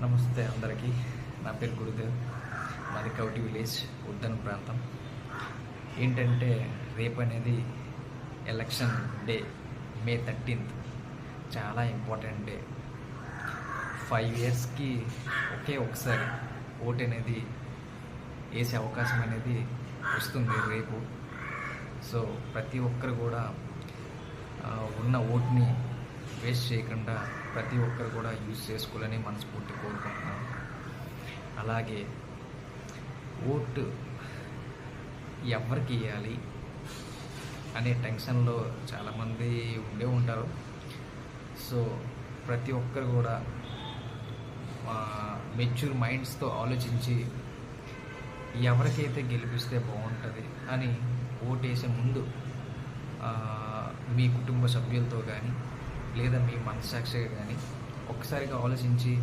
నమస్తే అందరికీ. నా పేరు గురుదేవ్. మాది కౌటి విలేజ్, ఉద్దన్ ప్రాంతం. ఏంటంటే రేపు అనేది ఎలక్షన్ డే, మే 13th. చాలా ఇంపార్టెంట్ డే. 5 yearsకి ఒకే ఒకసారి ఓటు అనేది వేసే అవకాశం అనేది వస్తుంది రేపు. సో ప్రతి ఒక్కరు కూడా ఉన్న ఓటుని వేస్ట్ చేయకుండా ప్రతి ఒక్కరు కూడా యూజ్ చేసుకోవాలని మనస్ఫూర్తి కోరుకుంటున్నాను. అలాగే ఓటు ఎవరికి వేయాలి అనే టెన్షన్లో చాలామంది ఉండే ఉంటారు. సో ప్రతి ఒక్కరు కూడా మెచ్యూర్ మైండ్స్తో ఆలోచించి ఎవరికైతే గెలిపిస్తే బాగుంటుంది అని ఓటేసే ముందు మీ కుటుంబ సభ్యులతో కానీ లేదా మీ మనస్సాక్షిగా కానీ ఒక్కసారిగా ఆలోచించి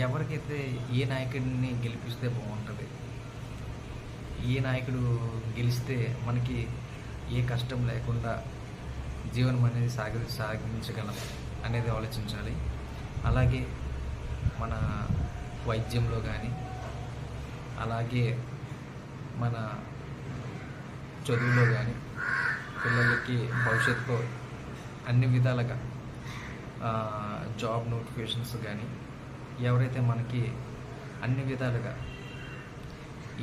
ఎవరికైతే ఏ నాయకుడిని గెలిపిస్తే బాగుంటుంది, ఏ నాయకుడు గెలిస్తే మనకి ఏ కష్టం లేకుండా జీవనం అనేది సాగించగలం అనేది ఆలోచించాలి. అలాగే మన వైద్యంలో కానీ అలాగే మన చదువులో కానీ పిల్లలకి భవిష్యత్తులో అన్ని విధాలుగా జాబ్ నోటిఫికేషన్స్ కానీ ఎవరైతే మనకి అన్ని విధాలుగా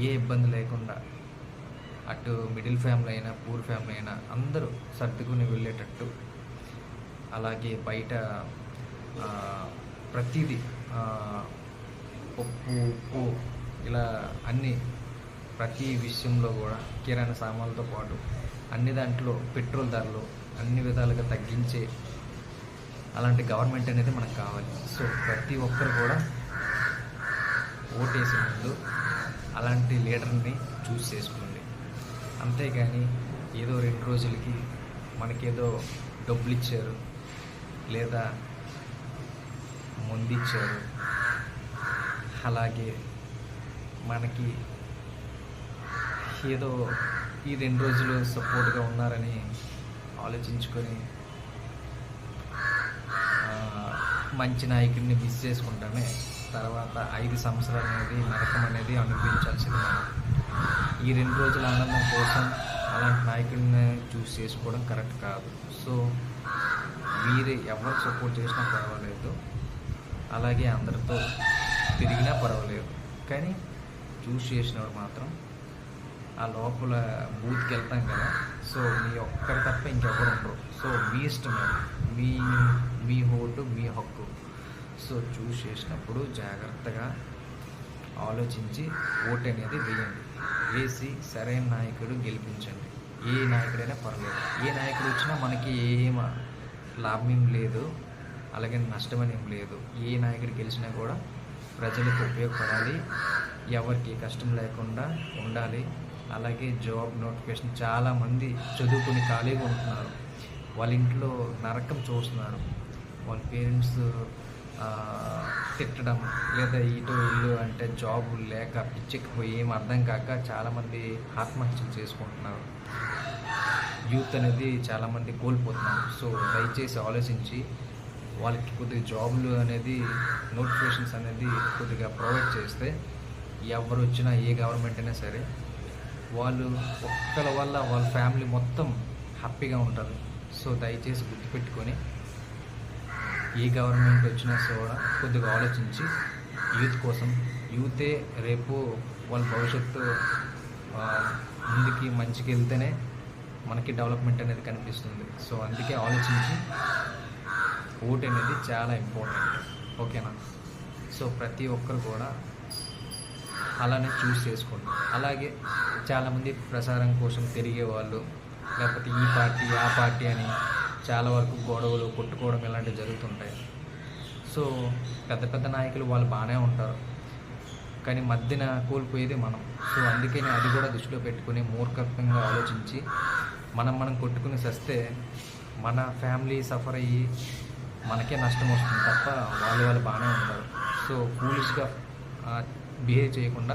ఏ ఇబ్బంది లేకుండా అటు మిడిల్ ఫ్యామిలీ అయినా పూర్ ఫ్యామిలీ అయినా అందరూ సర్దుకుని వెళ్ళేటట్టు, అలాగే బయట ప్రతిదీ పప్పు ఉప్పు ఇలా అన్ని ప్రతి విషయంలో కూడా కిరాణా సామాన్లతో పాటు అన్ని దాంట్లో పెట్రోల్ ధరలు అన్ని విధాలుగా తగ్గించే అలాంటి గవర్నమెంట్ అనేది మనకు కావాలి. సో ప్రతి ఒక్కరు కూడా ఓటేసే ముందు అలాంటి లీడర్ని చూస్ చేసుకోండి. అంతేగాని ఏదో 2 రోజులకి మనకేదో డబ్బులు ఇచ్చారు లేదా ముందు ఇచ్చారు, అలాగే మనకి ఏదో ఈ 2 రోజులు సపోర్ట్గా ఉన్నారని ఆలోచించుకొని మంచి నాయకుడిని మిస్ చేసుకుంటామే తర్వాత 5 సంవత్సరాలు అనేది నరకం అనేది అనుభవించాల్సింది మనం. ఈ 2 రోజుల ఆనందం కోసం అలాంటి నాయకుడిని చూస్ చేసుకోవడం కరెక్ట్ కాదు. సో వీరే ఎవరు సపోర్ట్ చేసినా పర్వాలేదు, అలాగే అందరితో తిరిగినా పర్వాలేదు, కానీ చూస్ చేసినవాడు మాత్రం ఆ లోపల బూత్కి వెళ్తాం కదా. సో మీ ఒక్కరు తప్ప ఇంకెవరు ఉండరు. సో మీ ఇష్టం, మీ ఓటు మీ హక్కు. సో చూస్ చేసినప్పుడు జాగ్రత్తగా ఆలోచించి ఓటు అనేది వేయండి. వేసి సరైన నాయకుడు గెలిపించండి. ఏ నాయకుడైనా పర్లేదు, ఏ నాయకుడు వచ్చినా మనకి ఏం లాభం లేదు, అలాగే నష్టమని ఏం లేదు. ఏ నాయకుడు గెలిచినా కూడా ప్రజలకు ఉపయోగపడాలి, ఎవరికి కష్టం లేకుండా ఉండాలి. అలాగే జాబ్ నోటిఫికేషన్ చాలామంది చదువుకుని ఖాళీగా ఉంటున్నారు, వాళ్ళ ఇంట్లో నరకం చూస్తున్నారు. వాళ్ళ పేరెంట్స్ తిట్టడం లేదా ఇటు ఇల్లు అంటే జాబ్ లేక పిచ్చెక్కిపోయి ఏం అర్థం కాక చాలామంది ఆత్మహత్యలు చేసుకుంటున్నారు. యూత్ అనేది చాలామంది కోల్పోతున్నారు. సో దయచేసి ఆలోచించి వాళ్ళకి కొద్దిగా జాబులు అనేది నోటిఫికేషన్స్ అనేది కొద్దిగా ప్రొవైడ్ చేస్తే ఎవరు వచ్చినా ఏ గవర్నమెంట్ అయినా సరే వాళ్ళు ఒక్కల వల్ల వాళ్ళ ఫ్యామిలీ మొత్తం హ్యాపీగా ఉంటారు. సో దయచేసి గుర్తుపెట్టుకొని ఏ గవర్నమెంట్ వచ్చినా కూడా కొద్దిగా ఆలోచించి యూత్ కోసం, యూతే రేపు వాళ్ళ భవిష్యత్తు ముందుకి మంచికి వెళ్తేనే మనకి డెవలప్మెంట్ అనేది కనిపిస్తుంది. సో అందుకే ఆలోచించి ఓట్ అనేది చాలా ఇంపార్టెంట్. ఓకేనా? సో ప్రతి ఒక్కరు కూడా అలానే చూస్ చేసుకోండి. అలాగే చాలామంది ప్రసారం కోసం తిరిగే వాళ్ళు, లేకపోతే ఈ పార్టీ ఆ పార్టీ అని చాలా వరకు గొడవలు కొట్టుకోవడం ఇలాంటివి జరుగుతుంటాయి. సో పెద్ద పెద్ద నాయకులు వాళ్ళు బాగానే ఉంటారు, కానీ మధ్యన కోల్పోయేది మనం. సో అందుకని అది కూడా దృష్టిలో పెట్టుకుని మూర్ఖత్వంగా ఆలోచించి మనం కొట్టుకుని సస్తే మన ఫ్యామిలీ సఫర్ అయ్యి మనకే నష్టం వస్తుంది తప్ప వాళ్ళు బాగానే ఉంటారు. సో ఫూలిష్గా బిహేవ్ చేయకుండా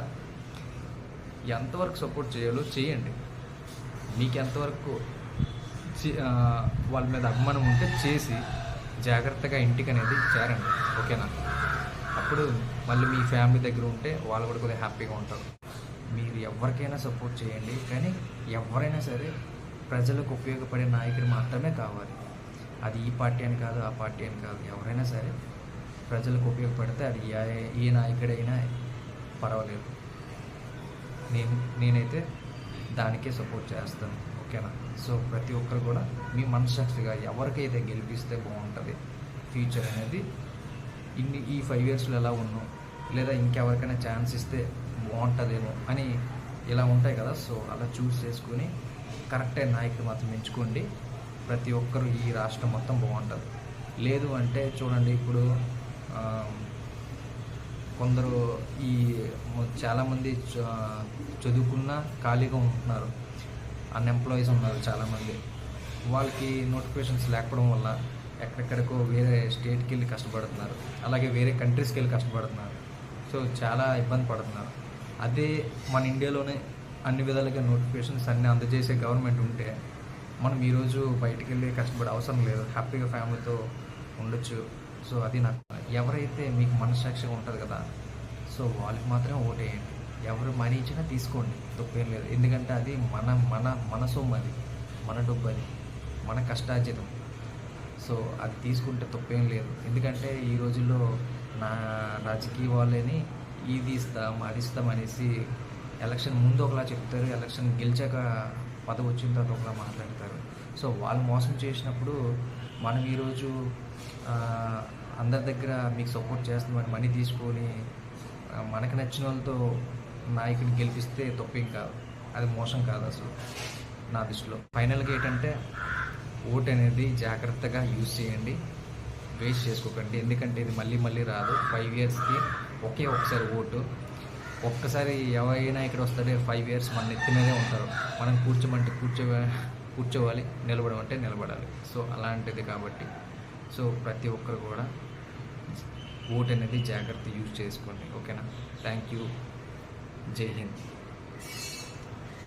ఎంతవరకు సపోర్ట్ చేయాలో చేయండి. మీకు ఎంతవరకు వాళ్ళ మీద అభిమానం ఉంటే చేసి జాగ్రత్తగా ఇంటికి అనేది చేరండి. ఓకేనా? అప్పుడు మళ్ళీ మీ ఫ్యామిలీ దగ్గర ఉంటే వాళ్ళు కూడా కొద్దిగా హ్యాపీగా ఉంటారు. మీరు ఎవరికైనా సపోర్ట్ చేయండి, కానీ ఎవరైనా సరే ప్రజలకు ఉపయోగపడే నాయకుడు మాత్రమే కావాలి. అది ఈ పార్టీ అని కాదు, ఆ పార్టీ అని కాదు, ఎవరైనా సరే ప్రజలకు ఉపయోగపడితే అది ఏ నాయకుడైనా పర్వాలేదు. నేనైతే దానికే సపోర్ట్ చేస్తాను. ఓకేనా? సో ప్రతి ఒక్కరు కూడా మీ మనస్సాక్షిగా ఎవరికైతే గెలిపిస్తే బాగుంటుంది ఫ్యూచర్ అనేది, ఈ 5 ఇయర్స్లో ఎలా ఉన్నాం, లేదా ఇంకెవరికైనా ఛాన్స్ ఇస్తే బాగుంటుందేమో అని ఇలా ఉంటాయి కదా. సో అలా చూస్ చేసుకుని కరెక్ట్ అయిన నాయకుడు మాత్రం ఎంచుకోండి. ప్రతి ఒక్కరు ఈ రాష్ట్రం మొత్తం బాగుంటుంది. లేదు అంటే చూడండి, ఇప్పుడు కొందరు చాలామంది చదువుకున్న ఖాళీగా ఉంటున్నారు, అన్ఎంప్లాయీస్ ఉన్నారు చాలామంది. వాళ్ళకి నోటిఫికేషన్స్ లేకపోవడం వల్ల ఎక్కడెక్కడికో వేరే స్టేట్కి వెళ్ళి కష్టపడుతున్నారు, అలాగే వేరే కంట్రీస్కి వెళ్ళి కష్టపడుతున్నారు. సో చాలా ఇబ్బంది పడుతున్నారు. అదే మన ఇండియాలోనే అన్ని విధాలుగా నోటిఫికేషన్స్ అన్నీ అందజేసే గవర్నమెంట్ ఉంటే మనం ఈరోజు బయటికి వెళ్ళి కష్టపడే అవసరం లేదు, హ్యాపీగా ఫ్యామిలీతో ఉండొచ్చు. సో అది నాకు, ఎవరైతే మీకు మనస్సాక్షిగా ఉంటుంది కదా, సో వాళ్ళకి మాత్రమే ఓటేయండి. ఎవరు మనీ ఇచ్చినా తీసుకోండి, తప్పేం లేదు. ఎందుకంటే అది మన మన మన సొమ్ము, అది మన డబ్బు, అది మన కష్టార్జితం. సో అది తీసుకుంటే తప్పేం లేదు. ఎందుకంటే ఈ రోజుల్లో రాజకీయ వాళ్ళని ఇది ఇస్తాం అది ఇస్తాం అనేసి ఎలక్షన్ ముందు ఒకలా చెప్తారు, ఎలక్షన్ గెలిచాక పదవి వచ్చిన తర్వాత ఒకలా మాట్లాడతారు. సో వాళ్ళు మోసం చేసినప్పుడు మనం ఈరోజు అందరి దగ్గర మీకు సపోర్ట్ చేస్తున్నామని మనీ తీసుకొని మనకు నచ్చిన వాళ్ళతో నాయకుడిని గెలిపిస్తే తప్పేం కాదు, అది మోసం కాదు అసలు నా దృష్టిలో. ఫైనల్గా ఏంటంటే ఓట్ అనేది జాగ్రత్తగా యూజ్ చేయండి, వేస్ట్ చేసుకోకండి. ఎందుకంటే ఇది మళ్ళీ మళ్ళీ రాదు. 5 ఇయర్స్కి ఒకే ఒకసారి ఓటు. ఒక్కసారి ఎవరైనా ఇక్కడ వస్తాడే 5 ఇయర్స్ మన నెత్తి మీదే ఉంటారు. మనం కూర్చోమంటే కూర్చోవాలి, నిలబడమంటే నిలబడాలి. సో అలాంటిది కాబట్టి సో ప్రతి ఒక్కరు కూడా ఓట్ అనేది జాగ్రత్త యూజ్ చేసుకోండి. ఓకేనా? Thank you. జై హింద్.